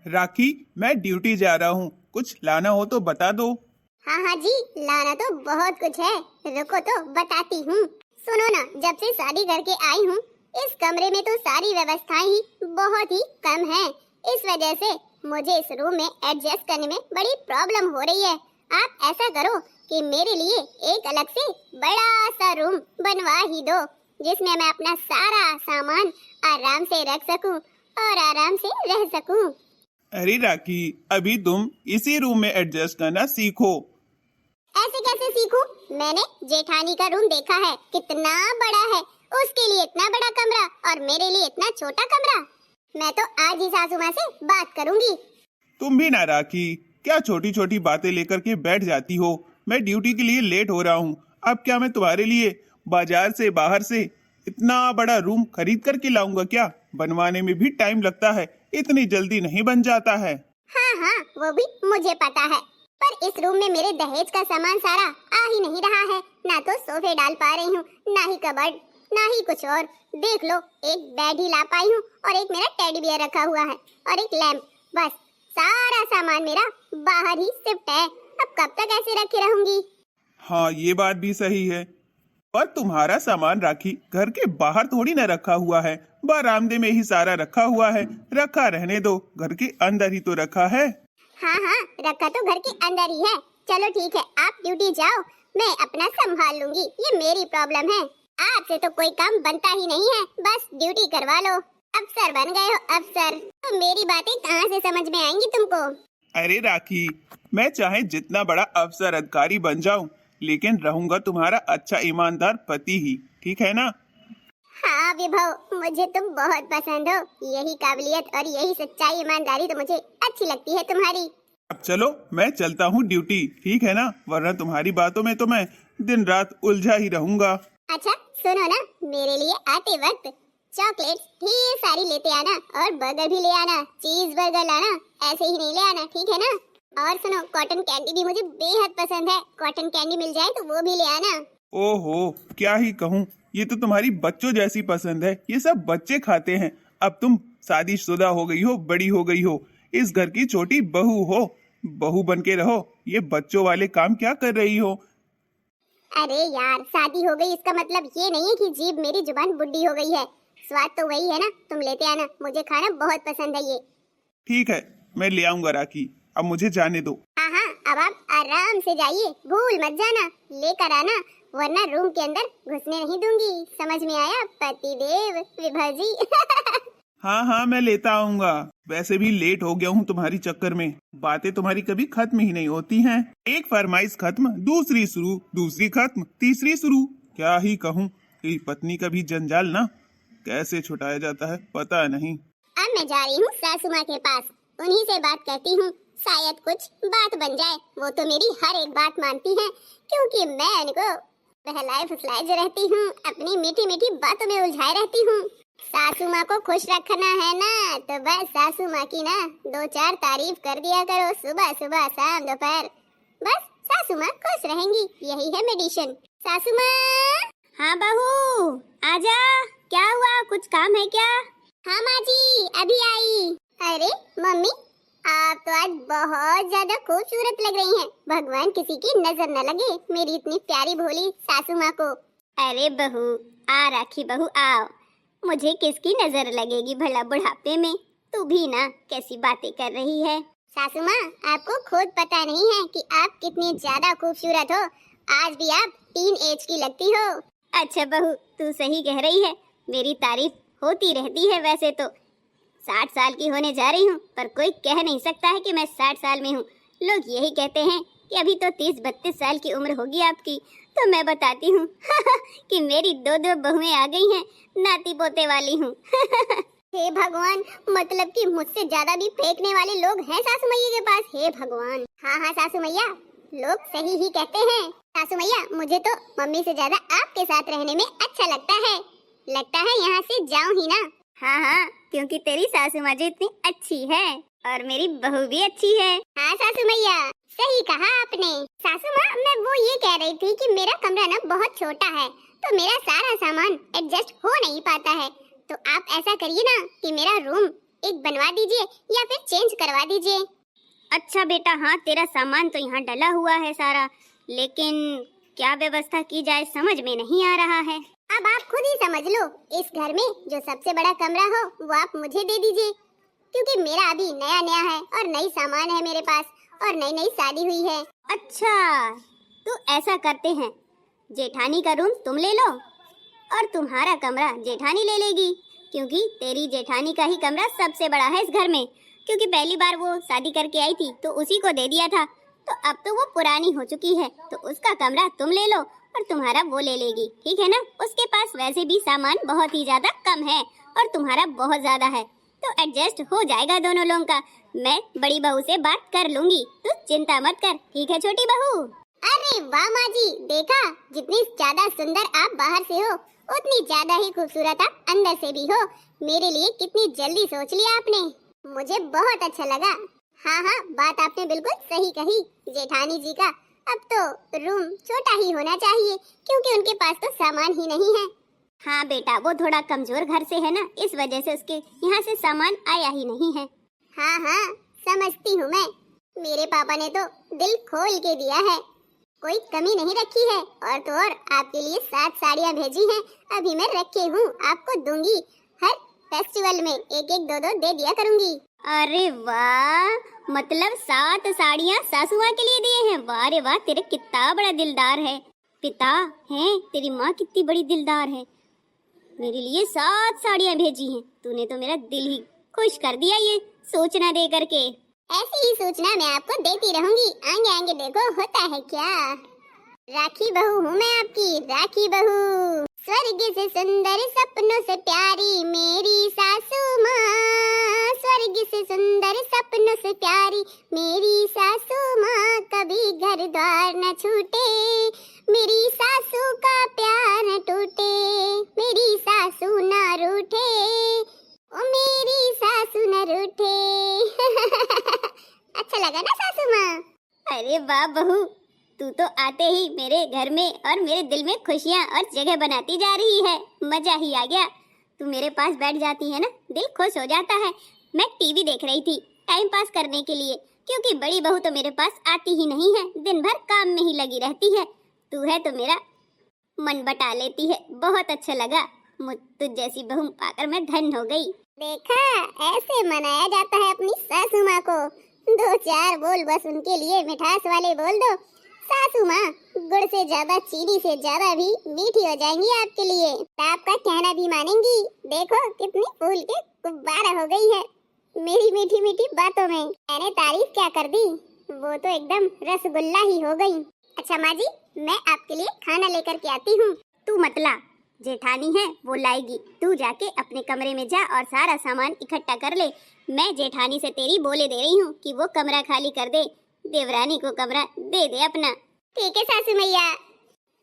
राखी, मैं ड्यूटी जा रहा हूँ, कुछ लाना हो तो बता दो। हाँ जी, लाना तो बहुत कुछ है, रुको तो बताती हूँ। सुनो ना, जब से शादी करके आई हूँ इस कमरे में तो सारी व्यवस्थाएं ही बहुत ही कम हैं। इस वजह से मुझे इस रूम में एडजस्ट करने में बड़ी प्रॉब्लम हो रही है। आप ऐसा करो कि मेरे लिए एक अलग से बड़ा सा रूम बनवा ही दो, जिसमें मैं अपना सारा सामान आराम से रख सकूं और आराम से रह सकूं। अरे राखी, अभी तुम इसी रूम में एडजस्ट करना सीखो। ऐसे कैसे सीखूं? मैंने जेठानी का रूम देखा है, कितना बड़ा है। उसके लिए इतना बड़ा कमरा और मेरे लिए इतना छोटा कमरा। मैं तो आज ही सासू माँ से बात करूंगी। तुम भी ना राखी, क्या छोटी छोटी बातें लेकर के बैठ जाती हो। मैं ड्यूटी के लिए लेट हो रहा हूँ, अब क्या मैं तुम्हारे लिए बाजार से बाहर से इतना बड़ा रूम खरीद करके लाऊंगा क्या? बनवाने में भी टाइम लगता है, इतनी जल्दी नहीं बन जाता है। हाँ, वो भी मुझे पता है, पर इस रूम में मेरे दहेज का सामान सारा आ ही नहीं रहा है। ना तो सोफे डाल पा रही हूँ, ना ही कबर्ड, ना ही कुछ और। देख लो, एक बेड ही ला पाई हूँ और एक मेरा टेडी बियर रखा हुआ है और एक लैंप। बस सारा सामान मेरा बाहर ही शिफ्ट है। अब कब तक ऐसे रखे रहूंगी? हाँ, ये बात भी सही है, पर तुम्हारा सामान राखी घर के बाहर थोड़ी ना रखा हुआ है, बरामदे में ही सारा रखा हुआ है। रखा रहने दो, घर के अंदर ही तो रखा है। हाँ, रखा तो घर के अंदर ही है। चलो ठीक है, आप ड्यूटी जाओ, मैं अपना संभाल लूंगी। ये मेरी प्रॉब्लम है, आपसे तो कोई काम बनता ही नहीं है। बस ड्यूटी करवा लो, अफसर बन गए हो अफसर। तो मेरी बातें कहाँ से समझ में आएंगी तुमको? अरे राखी, मैं चाहे जितना बड़ा अफसर अधिकारी बन जाऊं, लेकिन रहूंगा तुम्हारा अच्छा ईमानदार पति ही, ठीक है ना? हाँ विभव, मुझे तुम बहुत पसंद हो। यही काबिलियत और यही सच्चाई ईमानदारी तो मुझे अच्छी लगती है तुम्हारी। अब चलो, मैं चलता हूँ ड्यूटी, ठीक है ना? वरना तुम्हारी बातों में तो मैं दिन रात उलझा ही रहूंगा। अच्छा सुनो ना, मेरे लिए आते वक्त चॉकलेट्स ढेर सारी लेते आना और बर्गर भी ले आना। चीज बर्गर लाना, ऐसे ही नहीं ले आना, ठीक है ना? और सुनो, कॉटन कैंडी भी मुझे बेहद पसंद है। कॉटन कैंडी मिल जाए तो वो भी ले आना। ओहो, क्या ही कहूँ, ये तो तुम्हारी बच्चों जैसी पसंद है। ये सब बच्चे खाते हैं। अब तुम शादीशुदा हो गई हो, बड़ी हो गई हो, इस घर की छोटी बहू हो। बहू बन के रहो, ये बच्चों वाले काम क्या कर रही हो? अरे यार, शादी हो गई इसका मतलब ये नहीं है कि जीभ मेरी जुबान बुड्ढी हो गई है। स्वाद तो वही है ना। तुम लेते आना, मुझे खाना बहुत पसंद है ये। ठीक है, मैं ले आऊंगा राखी, अब मुझे जाने दो। हाँ, अब आप आराम से जाइए, भूल मत जाना, लेकर आना, वरना रूम के अंदर घुसने नहीं दूंगी। समझ में आया पतिदेव विभा जी? हाँ, मैं लेता आऊंगा। वैसे भी लेट हो गया हूँ तुम्हारी चक्कर में। बातें तुम्हारी कभी खत्म ही नहीं होती हैं। एक फरमाइश खत्म, दूसरी शुरू, दूसरी खत्म, तीसरी शुरू। क्या ही कहूँ, ये पत्नी का भी जंजाल ना कैसे छुटाया जाता है पता नहीं। अब मैं जा रही हूँ सासू माँ के पास, उन्हीं से बात करती हूँ, शायद कुछ बात बन जाए। वो तो मेरी हर एक बात मानती हैं, क्योंकि मैं उनको बहलाए फुसलाए जो रहती हूँ, अपनी मीठी मीठी बातों में उलझाए रहती हूँ। सासू माँ को खुश रखना है ना, तो बस सासू माँ की ना 2-4 तारीफ कर दिया करो, सुबह सुबह शाम दोपहर। बस सासू माँ खुश रहेंगी, यही है मेडिसिन। सासू माँ। हाँ बहू, आजा। क्या हुआ, कुछ काम है क्या? हाँ माँ जी, अभी आई। अरे मम्मी, आप तो आज बहुत ज्यादा खूबसूरत लग रही हैं। भगवान किसी की नजर न लगे मेरी इतनी प्यारी भोली सासू माँ को। अरे बहू, आ राखी बहू, आओ। मुझे किसकी नजर लगेगी भला बुढ़ापे में? तू भी ना कैसी बातें कर रही है। सासू माँ, आपको खुद पता नहीं है कि आप कितनी ज्यादा खूबसूरत हो। आज भी आप टीन एज की लगती हो। अच्छा बहू, तू सही कह रही है, मेरी तारीफ होती रहती है। वैसे तो 60 साल की होने जा रही हूँ, पर कोई कह नहीं सकता है कि मैं 60 साल में हूँ। लोग यही कहते हैं कि अभी तो 30-32 साल की उम्र होगी आपकी। तो मैं बताती हूँ कि मेरी 2 बहुएं आ गई हैं, नाती पोते वाली हूँ। हे भगवान, मतलब कि मुझसे ज्यादा भी फेंकने वाले लोग हैं सासू मैया के पास। हे भगवान। हाँ सासू मैया, लोग सही ही कहते हैं। सासू मैया, मुझे तो मम्मी से ज्यादा आपके साथ रहने में अच्छा लगता है। लगता है यहाँ से जाऊँ ही ना। हाँ, क्योंकि तेरी सासू माँ जी इतनी अच्छी है और मेरी बहू भी अच्छी है। हाँ सासू मैया, सही कहा आपने। सासू माँ, मैं वो ये कह रही थी कि मेरा कमरा ना बहुत छोटा है, तो मेरा सारा सामान एडजस्ट हो नहीं पाता है। तो आप ऐसा करिए ना कि मेरा रूम एक बनवा दीजिए या फिर चेंज करवा दीजिए। अच्छा बेटा, हाँ तेरा सामान तो यहाँ डला हुआ है सारा, लेकिन क्या व्यवस्था की जाए समझ में नहीं आ रहा है। अब आप खुद ही समझ लो, इस घर में जो सबसे बड़ा कमरा हो वो आप मुझे दे दीजिए, क्योंकि मेरा अभी नया नया है और नई सामान है मेरे पास और नई नई शादी हुई है। अच्छा तो ऐसा करते हैं, जेठानी का रूम तुम ले लो और तुम्हारा कमरा जेठानी ले लेगी, क्योंकि तेरी जेठानी का ही कमरा सबसे बड़ा है इस घर में। क्योंकि पहली बार वो शादी करके आई थी तो उसी को दे दिया था, तो अब तो वो पुरानी हो चुकी है, तो उसका कमरा तुम ले लो और तुम्हारा वो ले लेगी, ठीक है ना। उसके पास वैसे भी सामान बहुत ही ज्यादा कम है और तुम्हारा बहुत ज्यादा है, तो एडजस्ट हो जाएगा दोनों लोगों का। मैं बड़ी बहू से बात कर लूंगी, तू चिंता मत कर, ठीक है छोटी बहू। अरे वाह माँ जी, देखा जितनी ज्यादा सुंदर आप बाहर से हो उतनी ज्यादा ही खूबसूरत आप अंदर से भी हो। मेरे लिए कितनी जल्दी सोच लिया आपने, मुझे बहुत अच्छा लगा। हाँ हाँ, बात आपने बिल्कुल सही कही जेठानी जी का। अब तो रूम छोटा ही होना चाहिए, क्योंकि उनके पास तो सामान ही नहीं है। हाँ बेटा, वो थोड़ा कमजोर घर से है ना, इस वजह से उसके यहाँ से सामान आया ही नहीं है। हाँ हाँ समझती हूँ मैं, मेरे पापा ने तो दिल खोल के दिया है, कोई कमी नहीं रखी है। और तो और आपके लिए 7 साड़ियाँ भेजी हैं, अभी मैं रखे हूँ, आपको दूंगी। हर फेस्टिवल में एक एक 2 दे दिया करूँगी। अरे वाह, मतलब 7 साड़ियाँ सासू माँ के लिए दिए हैं। वाह रे वाह, तेरे कितना बड़ा दिलदार है पिता है, तेरी माँ कितनी बड़ी दिलदार है, मेरे लिए 7 साड़ियाँ भेजी हैं। तूने तो मेरा दिल ही खुश कर दिया ये सूचना दे करके। ऐसी ही सूचना मैं आपको देती रहूंगी, आगे आगे देखो होता है क्या। राखी बहू हूँ मैं आपकी, राखी बहू। स्वर्ग से सुंदर सपनों से प्यारी मेरी सासू माँ, स्वर्ग से सुंदर सपनों से प्यारी मेरी सासू माँ, कभी घर द्वार न छूटे, मेरी सासू का प्यार न टूटे, मेरी सासू न रूठे, ओ मेरी सासू न रूठे। अच्छा लगा ना सासू माँ? अरे वाह बहू, तू तो आते ही मेरे घर में और मेरे दिल में खुशियाँ और जगह बनाती जा रही है, मजा ही आ गया। तू मेरे पास बैठ जाती है ना, दिल खुश हो जाता है। मैं टीवी देख रही थी टाइम पास करने के लिए, क्योंकि बड़ी बहू तो मेरे पास आती ही नहीं है, दिन भर काम में ही लगी रहती है। तू है तो मेरा मन बटा लेती है, बहुत अच्छा लगा। तुझ जैसी बहू पाकर मैं धन्य हो गई। देखा, ऐसे मनाया जाता है अपनी सासू माँ को। 2-4 बोल बस उनके लिए मिठास वाले बोल दो, सासू माँ गुड़ से ज्यादा चीनी से ज्यादा भी मीठी हो जाएंगी आपके लिए, आपका कहना भी मानेंगी। देखो कितनी फूल के गुब्बारा हो गई है मेरी मीठी मीठी बातों में। मैंने तारीफ क्या कर दी, वो तो एकदम रसगुल्ला ही हो गई। अच्छा माँ जी, मैं आपके लिए खाना लेकर के आती हूँ। तू मतला, जेठानी है वो लाएगी, तू जाके अपने कमरे में जा और सारा सामान इकट्ठा कर ले। मैं जेठानी से तेरी बोले दे रही हूँ कि वो कमरा खाली कर दे, देवरानी को कमरा दे दे अपना। ठीक है सासू मैया।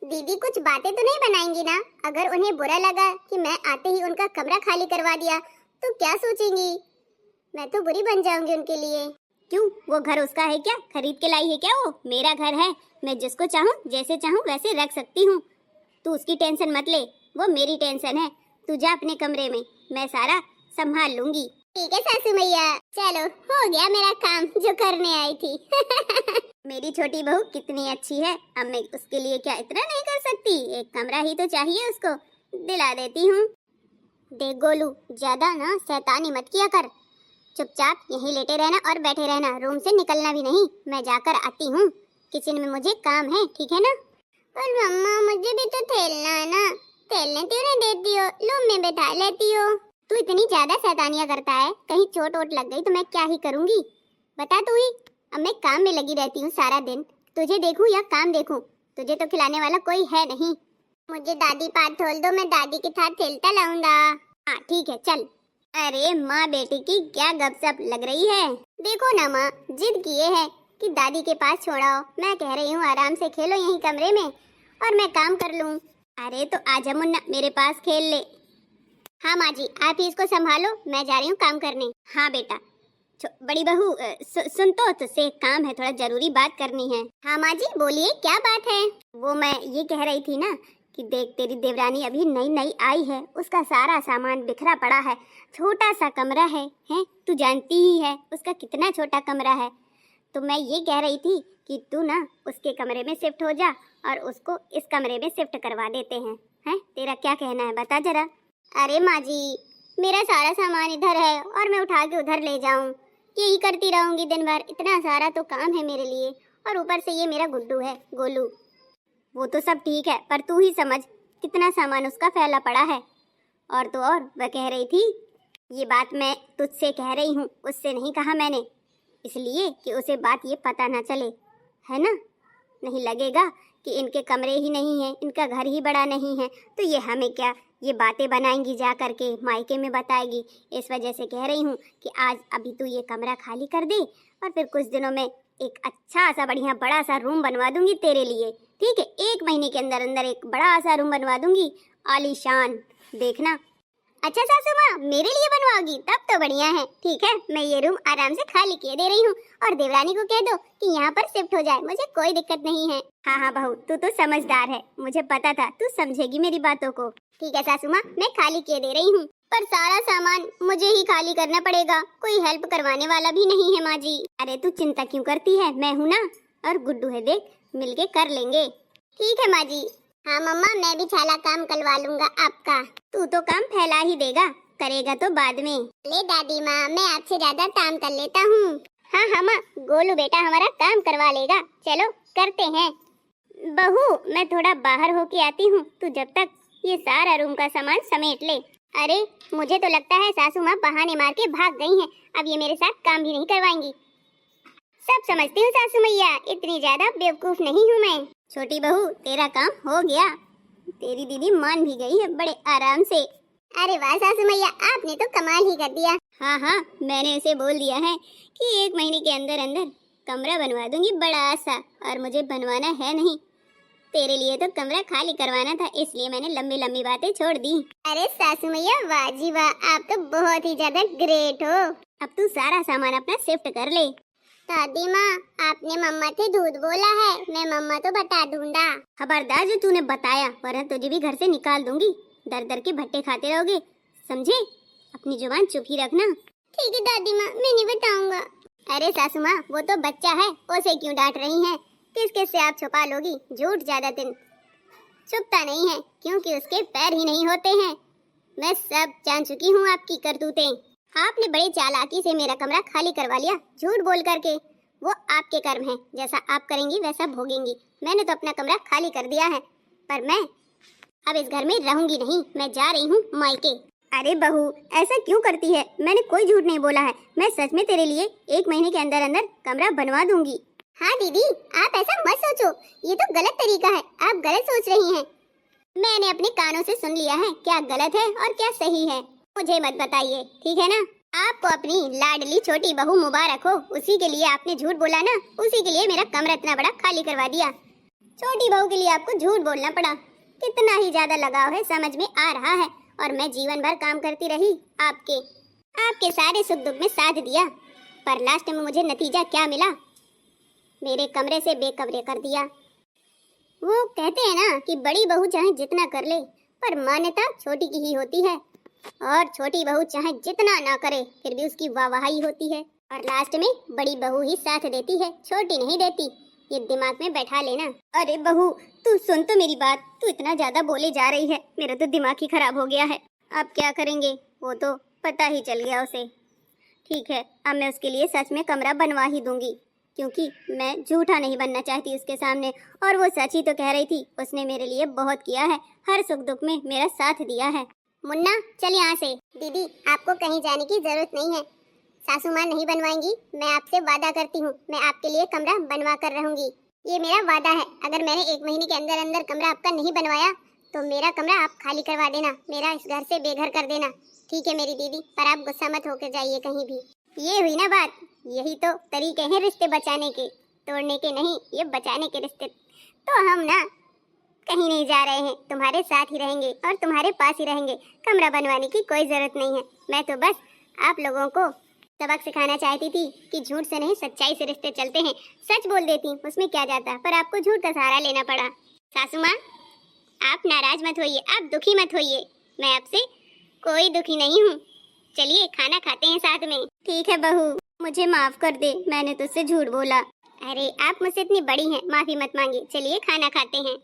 दीदी कुछ बातें तो नहीं बनाएंगी ना? अगर उन्हें बुरा लगा कि मैं आते ही उनका कमरा खाली करवा दिया तो क्या सोचेंगी? मैं तो बुरी बन जाऊंगी उनके लिए। क्यों, वो घर उसका है क्या? खरीद के लाई है क्या? वो मेरा घर है, मैं जिसको चाहूँ जैसे चाहूँ वैसे रख सकती हूँ। तू उसकी टेंशन मत ले, वो मेरी टेंशन है। तू जा अपने कमरे में, मैं सारा संभाल लूंगी। ठीक है सासू मैया, चलो हो गया मेरा काम जो करने आई थी। मेरी छोटी बहू कितनी अच्छी है, अब मैं उसके लिए क्या इतना नहीं कर सकती? एक कमरा ही तो चाहिए उसको, दिला देती हूँ। देख गोलू, ज्यादा ना शैतानी मत किया कर, चुपचाप यहीं लेटे रहना और बैठे रहना, रूम से निकलना भी नहीं। मैं जाकर आती हूँ, किचन में मुझे काम है, ठीक है ना? पर मम्मा मुझे भी तो खेलना है ना, खेलने क्यों नहीं देती हो? रूम में बैठा लेती हो। तू इतनी ज्यादा शैतानियाँ करता है, कहीं चोट वोट लग गई तो मैं क्या ही करूँगी? बता तू ही। अब मैं काम में लगी रहती हूँ सारा दिन, तुझे देखूं या काम देखूं? तुझे तो खिलाने वाला कोई है नहीं। मुझे दादी पास छोड़ दो, मैं दादी के साथ खेलता लाऊंगा। हाँ ठीक है चल। अरे माँ बेटी की क्या गपशप लग रही है? देखो ना माँ, जिद किए है कि दादी के पास छोड़ाओ, मैं कह रही हूँ आराम से खेलो यहीं कमरे में और मैं काम कर लूँ। अरे तो आजा मुन्ना, मेरे पास खेल ले। हाँ माँ जी, आप ही इसको संभालो, मैं जा रही हूँ काम करने। हाँ बेटा। बड़ी बहू सुन तो, तुझसे एक काम है, थोड़ा जरूरी बात करनी है। हाँ माँ जी बोलिए, क्या बात है? वो मैं ये कह रही थी ना कि देख तेरी देवरानी अभी नई नई आई है, उसका सारा सामान बिखरा पड़ा है, छोटा सा कमरा है, हैं? तू जानती ही है उसका कितना छोटा कमरा है। तो मैं ये कह रही थी कि तू ना उसके कमरे में शिफ्ट हो जा और उसको इस कमरे में शिफ्ट करवा देते हैं। तेरा क्या कहना है बता जरा। अरे माँ जी, मेरा सारा सामान इधर है और मैं उठा के उधर ले जाऊं, यही करती रहूंगी दिन भर। इतना सारा तो काम है मेरे लिए, और ऊपर से ये मेरा गुड्डू है, गोलू। वो तो सब ठीक है, पर तू ही समझ कितना सामान उसका फैला पड़ा है। और तो और वह कह रही थी, ये बात मैं तुझसे कह रही हूँ, उससे नहीं कहा मैंने, इसलिए कि उसे बात ये पता ना चले, है ना? नहीं लगेगा कि इनके कमरे ही नहीं हैं, इनका घर ही बड़ा नहीं है, तो ये हमें क्या ये बातें बनाएंगी जा करके, मायके में बताएगी। इस वजह से कह रही हूँ कि आज अभी तू ये कमरा खाली कर दे और फिर कुछ दिनों में एक अच्छा सा बढ़िया बड़ा सा रूम बनवा दूंगी तेरे लिए, ठीक है? 1 महीने के अंदर अंदर एक बड़ा सा रूम बनवा दूंगी, आलीशान, देखना। अच्छा सासू माँ, मेरे लिए बनवाओगी? तब तो बढ़िया है। ठीक है, मैं ये रूम आराम से खाली किए दे रही हूँ और देवरानी को कह दो कि यहाँ पर शिफ्ट हो जाए, मुझे कोई दिक्कत नहीं है। हाँ बहू, तू तो समझदार है, मुझे पता था तू समझेगी मेरी बातों को। ठीक है सासू माँ, मैं खाली किए दे रही हूँ, पर सारा सामान मुझे ही खाली करना पड़ेगा, कोई हेल्प करवाने वाला भी नहीं है माँ जी। अरे तू चिंता क्यों करती है, मैं हूँ ना, और गुड्डू है, देख मिलके कर लेंगे। ठीक है माँ जी। हाँ मम्मा, मैं भी सारा काम करवा लूंगा आपका। तू तो काम फैला ही देगा, करेगा तो बाद में। ले दादी माँ, मैं आपसे ज्यादा काम कर लेता हूँ। हाँ माँ, गोलू बेटा हमारा काम करवा लेगा, चलो करते हैं। बहू, मैं थोड़ा बाहर होके आती हूँ, तू जब तक ये सारा रूम का सामान समेट ले। अरे मुझे तो लगता है सासू माँ बहाने मार के भाग गई हैं, अब ये मेरे साथ काम भी नहीं करवाएंगी। सब समझती हूँ सासू मैया, इतनी ज्यादा बेवकूफ नहीं हूँ मैं। छोटी बहू, तेरा काम हो गया, तेरी दीदी मान भी गई है बड़े आराम से। अरे वाह सासू मैया, आपने तो कमाल ही कर दिया। हाँ, मैंने उसे बोल दिया है कि 1 महीने के अंदर अंदर कमरा बनवा दूंगी बड़ा सा, और मुझे बनवाना है नहीं, तेरे लिए तो कमरा खाली करवाना था, इसलिए मैंने लंबी लंबी बातें छोड़ दी। अरे सासू मैया, वाह जी वाह, आप तो बहुत ही ज्यादा ग्रेट हो। अब तू सारा सामान अपना शिफ्ट कर ले। दादी माँ, आपने मम्मा से झूठ बोला है, मैं मम्मा तो बता दूंगा। खबरदार जो तूने बताया, वरना तुझे भी घर से निकाल दूंगी, दर दर के भट्टे खाते रहोगे, समझे? अपनी जुबान चुप ही रखना। ठीक है दादी माँ, मैं नहीं बताऊंगा। अरे सासू माँ, वो तो बच्चा है, उसे क्यों डांट रही हैं? किस किस से आप छुपा लोगी? झूठ ज्यादा दिन छुपता नहीं है, क्योंकि उसके पैर ही नहीं होते हैं। मैं सब जान चुकी हूँ आपकी करतूतें। आपने बड़ी चालाकी से मेरा कमरा खाली करवा लिया, झूठ बोल करके। वो आपके कर्म हैं, जैसा आप करेंगी वैसा भोगेंगी। मैंने तो अपना कमरा खाली कर दिया है, पर मैं अब इस घर में रहूंगी नहीं, मैं जा रही हूँ मायके। अरे बहू, ऐसा क्यों करती है? मैंने कोई झूठ नहीं बोला है, मैं सच में तेरे लिए 1 महीने के अंदर अंदर कमरा बनवा दूंगी। हाँ दीदी, आप ऐसा मत सोचो, ये तो गलत तरीका है, आप गलत सोच रही हैं। मैंने अपने कानों से सुन लिया है क्या गलत है और क्या सही है, मुझे मत बताइए, ठीक है ना? आपको अपनी लाडली छोटी बहू मुबारक हो, उसी के लिए आपने झूठ बोला ना, उसी के लिए मेरा कमरा इतना बड़ा खाली करवा दिया। छोटी बहू के लिए आपको झूठ बोलना पड़ा, कितना ही ज्यादा लगाव है समझ में आ रहा है। और मैं जीवन भर काम करती रही, आपके सारे सुख दुख में साथ दिया, पर लास्ट में मुझे नतीजा क्या मिला? मेरे कमरे से बेकमरे कर दिया। वो कहते हैं ना कि बड़ी बहू चाहे जितना कर ले, पर मान्यता छोटी की ही होती है, और छोटी बहू चाहे जितना ना करे फिर भी उसकी वाहवाही होती है, और लास्ट में बड़ी बहू ही साथ देती है, छोटी नहीं देती। ये दिमाग में बैठा लेना। अरे बहू, तू सुन तो मेरी बात, तू इतना ज्यादा बोले जा रही है, मेरा तो दिमाग ही खराब हो गया है। अब क्या करेंगे, वो तो पता ही चल गया उसे। ठीक है, अब मैं उसके लिए सच में कमरा बनवा ही दूंगी, क्योंकि मैं झूठा नहीं बनना चाहती उसके सामने। और वो सच ही तो कह रही थी, उसने मेरे लिए बहुत किया है, हर सुख दुख में मेरा साथ दिया है। मुन्ना, चल यहाँ से। दीदी, आपको कहीं जाने की जरूरत नहीं है, सासू माँ नहीं बनवाएंगी, मैं आपसे वादा करती हूँ, मैं आपके लिए कमरा बनवा कर रहूंगी, ये मेरा वादा है। अगर मैंने 1 महीने के अंदर अंदर कमरा आपका नहीं बनवाया तो मेरा कमरा आप खाली करवा देना, मेरा इस घर से बेघर कर देना, ठीक है मेरी दीदी? पर आप गुस्सा मत होकर जाइए कहीं भी। ये हुई ना बात, यही तो तरीके हैं रिश्ते बचाने के, तोड़ने के नहीं, ये बचाने के रिश्ते। तो हम ना कहीं नहीं जा रहे हैं, तुम्हारे साथ ही रहेंगे और तुम्हारे पास ही रहेंगे, कमरा बनवाने की कोई जरूरत नहीं है। मैं तो बस आप लोगों को सबक सिखाना चाहती थी कि झूठ से नहीं सच्चाई से रिश्ते चलते हैं। सच बोल देती, उसमें क्या जाता, पर आपको झूठ का सहारा लेना पड़ा। सासू माँ, आप नाराज मत होइए, आप दुखी मत होइए, मैं आपसे कोई दुखी नहीं हूँ। चलिए खाना खाते हैं साथ में। ठीक है बहू, मुझे माफ कर दे, मैंने तुझसे झूठ बोला। अरे आप मुझसे इतनी बड़ी हैं, माफी मत मांगिए। चलिए खाना खाते हैं।